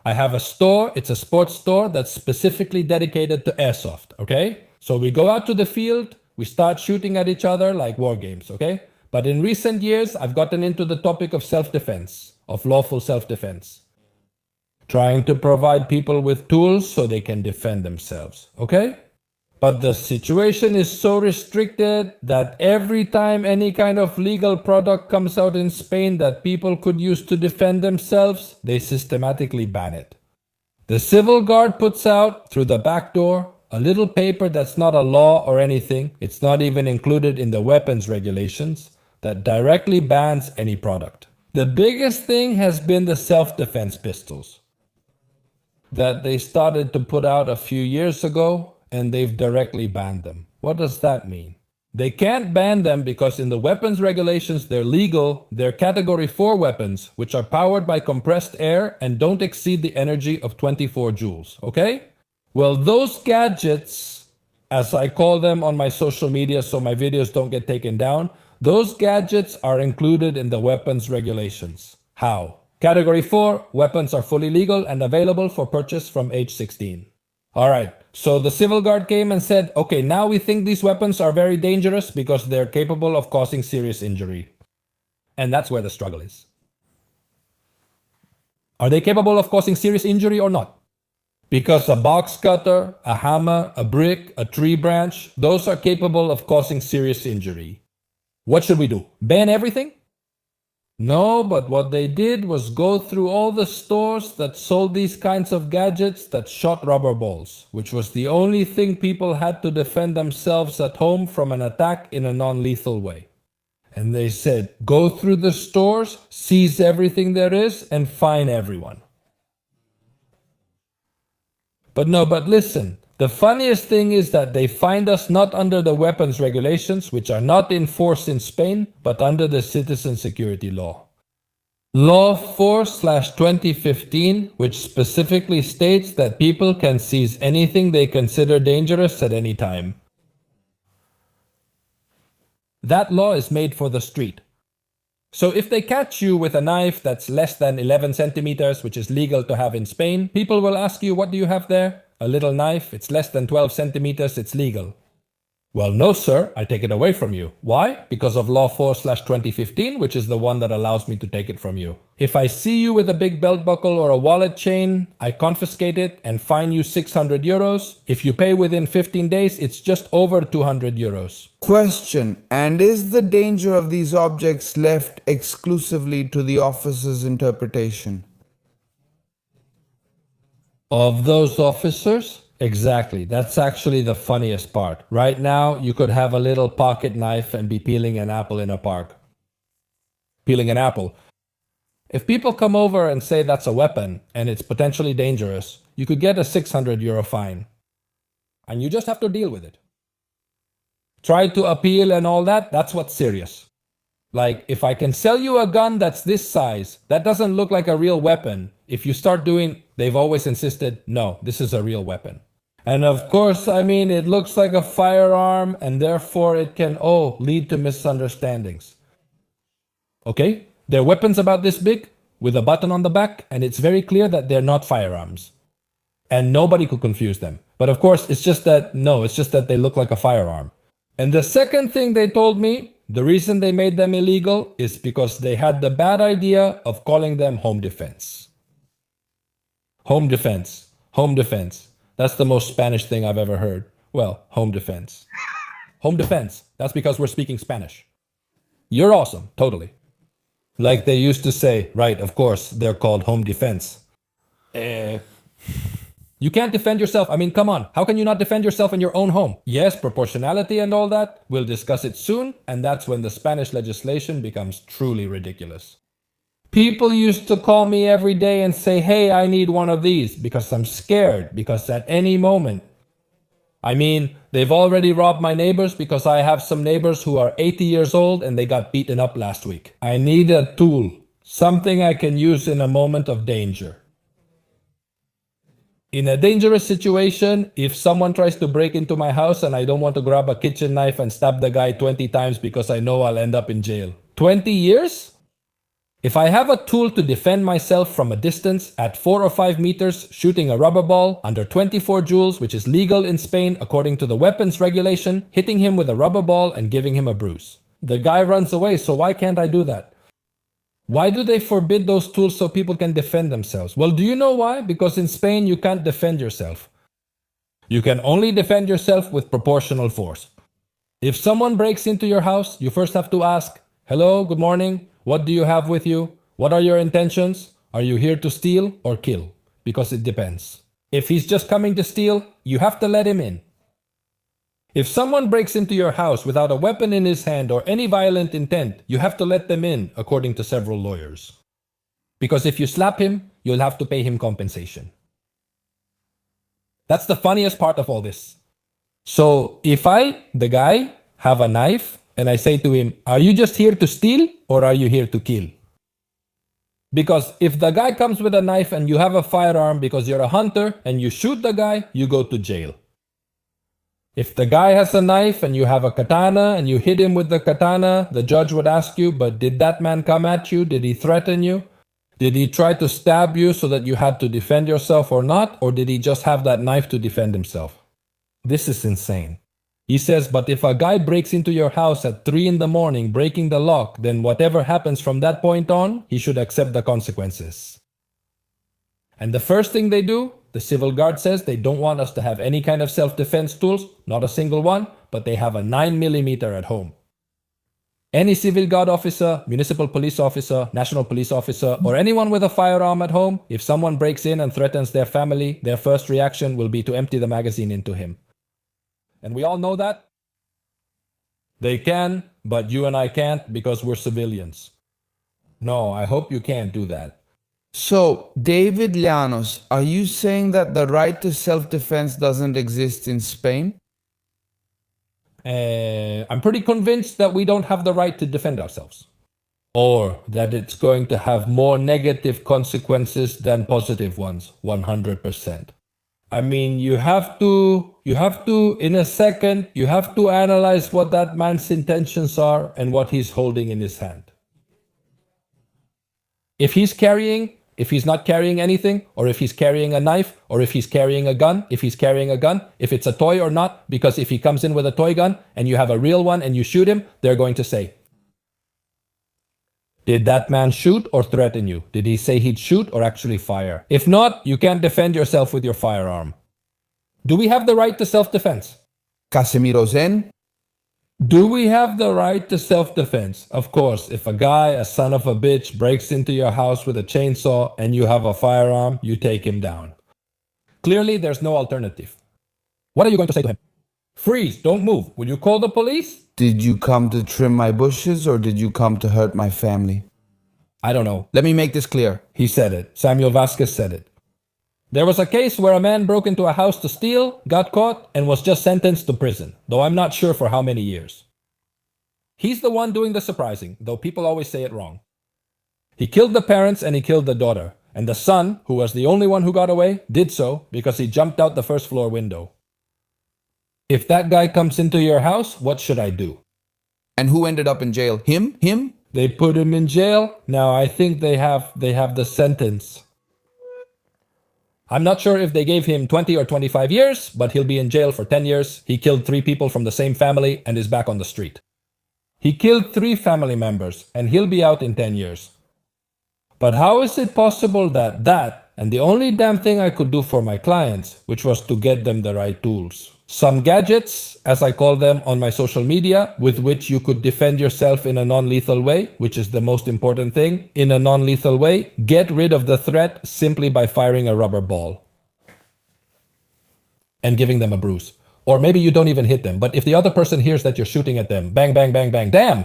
I have a store, it's a sports store that's specifically dedicated to airsoft, okay? So we go out to the field, we start shooting at each other like war games, okay? But in recent years, I've gotten into the topic of self-defense, of lawful self-defense. Trying to provide people with tools so they can defend themselves, okay? But the situation is so restricted that every time any kind of legal product comes out in Spain that people could use to defend themselves, they systematically ban it. The civil guard puts out, through the back door, a little paper that's not a law or anything, it's not even included in the weapons regulations, that directly bans any product. The biggest thing has been the self-defense pistols that they started to put out a few years ago, and they've directly banned them. What does that mean? They can't ban them because in the weapons regulations they're legal, they're category 4 weapons, which are powered by compressed air and don't exceed the energy of 24 joules, okay? Well, those gadgets, as I call them on my social media so my videos don't get taken down, those gadgets are included in the weapons regulations. How? Category 4, weapons are fully legal and available for purchase from age 16. All right, so the civil guard came and said, okay, now we think these weapons are very dangerous because they're capable of causing serious injury. And that's where the struggle is. Are they capable of causing serious injury or not? Because a box cutter, a hammer, a brick, a tree branch, those are capable of causing serious injury. What should we do? Ban everything? No, but what they did was go through all the stores that sold these kinds of gadgets that shot rubber balls, which was the only thing people had to defend themselves at home from an attack in a non-lethal way. And they said, go through the stores, seize everything there is, and fine everyone. But listen, the funniest thing is that they find us not under the weapons regulations, which are not in force in Spain, but under the citizen security law. Law 4/2015, which specifically states that people can seize anything they consider dangerous at any time. That law is made for the street. So if they catch you with a knife that's less than 11 centimeters, which is legal to have in Spain, people will ask you, what do you have there? A little knife, it's less than 12 centimeters, it's legal. Well, no, sir, I take it away from you. Why? Because of Law 4/2015, which is the one that allows me to take it from you. If I see you with a big belt buckle or a wallet chain, I confiscate it and fine you 600 euros. If you pay within 15 days, it's just over 200 euros. Question, and is the danger of these objects left exclusively to the officer's interpretation? Of those officers? Exactly. That's actually the funniest part. Right now, you could have a little pocket knife and be peeling an apple in a park. Peeling an apple. If people come over and say that's a weapon and it's potentially dangerous, you could get a 600 euro fine. And you just have to deal with it. Try to appeal and all that, that's what's serious. Like, if I can sell you a gun that's this size, that doesn't look like a real weapon. If you start doing, they've always insisted, no, this is a real weapon. And of course, it looks like a firearm and therefore it can, lead to misunderstandings. Okay? They're weapons about this big with a button on the back and it's very clear that they're not firearms. And nobody could confuse them. But of course, it's just that they look like a firearm. And the second thing they told me, the reason they made them illegal is because they had the bad idea of calling them home defense. Home defense. Home defense. That's the most Spanish thing I've ever heard. Well, home defense. Home defense. That's because we're speaking Spanish. You're awesome. Totally. Like they used to say, right, of course, they're called home defense. You can't defend yourself. Come on. How can you not defend yourself in your own home? Yes, proportionality and all that. We'll discuss it soon. And that's when the Spanish legislation becomes truly ridiculous. People used to call me every day and say, hey, I need one of these because I'm scared, because at any moment. They've already robbed my neighbors because I have some neighbors who are 80 years old and they got beaten up last week. I need a tool, something I can use in a moment of danger. In a dangerous situation, if someone tries to break into my house and I don't want to grab a kitchen knife and stab the guy 20 times because I know I'll end up in jail. 20 years? If I have a tool to defend myself from a distance at 4 or 5 meters, shooting a rubber ball under 24 joules, which is legal in Spain according to the weapons regulation, hitting him with a rubber ball and giving him a bruise. The guy runs away, so why can't I do that? Why do they forbid those tools so people can defend themselves? Well, do you know why? Because in Spain you can't defend yourself. You can only defend yourself with proportional force. If someone breaks into your house, you first have to ask, "Hello, good morning. What do you have with you? What are your intentions? Are you here to steal or kill?" Because it depends. If he's just coming to steal, you have to let him in. If someone breaks into your house without a weapon in his hand or any violent intent, you have to let them in, according to several lawyers. Because if you slap him, you'll have to pay him compensation. That's the funniest part of all this. So if I, the guy, have a knife and I say to him, "Are you just here to steal or are you here to kill?" Because if the guy comes with a knife and you have a firearm because you're a hunter and you shoot the guy, you go to jail. If the guy has a knife and you have a katana and you hit him with the katana, the judge would ask you, "But did that man come at you? Did he threaten you? Did he try to stab you so that you had to defend yourself or not? Or did he just have that knife to defend himself?" This is insane. He says, but if a guy breaks into your house at 3 in the morning, breaking the lock, then whatever happens from that point on, he should accept the consequences. And the first thing they do, the civil guard says they don't want us to have any kind of self-defense tools, not a single one, but they have a 9mm at home. Any civil guard officer, municipal police officer, national police officer, or anyone with a firearm at home, if someone breaks in and threatens their family, their first reaction will be to empty the magazine into him. And we all know that. They can, but you and I can't because we're civilians. No, I hope you can't do that. So, David Llanos, are you saying that the right to self-defense doesn't exist in Spain? I'm pretty convinced that we don't have the right to defend ourselves. Or that it's going to have more negative consequences than positive ones, 100%. I mean, you have to, in a second, you have to analyze what that man's intentions are and what he's holding in his hand. If he's not carrying anything, or if he's carrying a knife, or if he's carrying a gun, if it's a toy or not, because if he comes in with a toy gun and you have a real one and you shoot him, they're going to say, "Did that man shoot or threaten you? Did he say he'd shoot or actually fire?" If not, you can't defend yourself with your firearm. Do we have the right to self-defense? Casemiro Zen? Do we have the right to self-defense? Of course, if a guy, a son of a bitch, breaks into your house with a chainsaw and you have a firearm, you take him down. Clearly, there's no alternative. What are you going to say to him? "Freeze, don't move. Will you call the police?" Did you come to trim my bushes or did you come to hurt my family? I don't know. Let me make this clear. He said it. Samuel Vasquez said it. There was a case where a man broke into a house to steal, got caught, and was just sentenced to prison, though I'm not sure for how many years. He's the one doing the surprising, though people always say it wrong. He killed the parents and he killed the daughter, and the son, who was the only one who got away, did so because he jumped out the first floor window. If that guy comes into your house, what should I do? And who ended up in jail? Him? They put him in jail. Now I think they have the sentence. I'm not sure if they gave him 20 or 25 years, but he'll be in jail for 10 years. He killed 3 people from the same family and is back on the street. He killed 3 family members and he'll be out in 10 years. But how is it possible that and the only damn thing I could do for my clients, which was to get them the right tools, some gadgets, as I call them on my social media, with which you could defend yourself in a non-lethal way, which is the most important thing, in a non-lethal way, get rid of the threat simply by firing a rubber ball and giving them a bruise. Or maybe you don't even hit them, but if the other person hears that you're shooting at them, bang, bang, bang, bang, damn!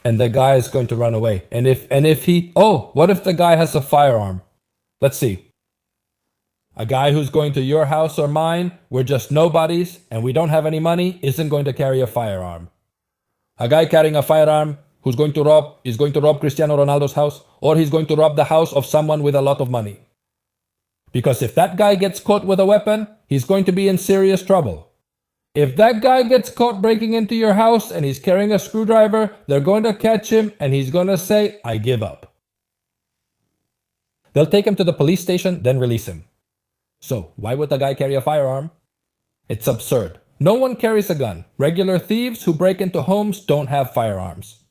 And the guy is going to run away. What if the guy has a firearm? Let's see. A guy who's going to your house or mine, we're just nobodies, and we don't have any money, isn't going to carry a firearm. A guy carrying a firearm is going to rob Cristiano Ronaldo's house, or he's going to rob the house of someone with a lot of money. Because if that guy gets caught with a weapon, he's going to be in serious trouble. If that guy gets caught breaking into your house and he's carrying a screwdriver, they're going to catch him and he's going to say, I give up. They'll take him to the police station, then release him. So, why would the guy carry a firearm? It's absurd. No one carries a gun. Regular thieves who break into homes don't have firearms.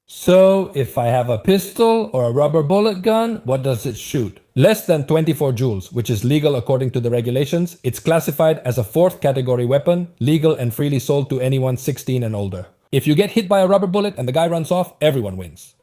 So, if I have a pistol or a rubber bullet gun, what does it shoot? Less than 24 joules, which is legal according to the regulations. It's classified as a 4th category weapon, legal and freely sold to anyone 16 and older. If you get hit by a rubber bullet and the guy runs off, everyone wins.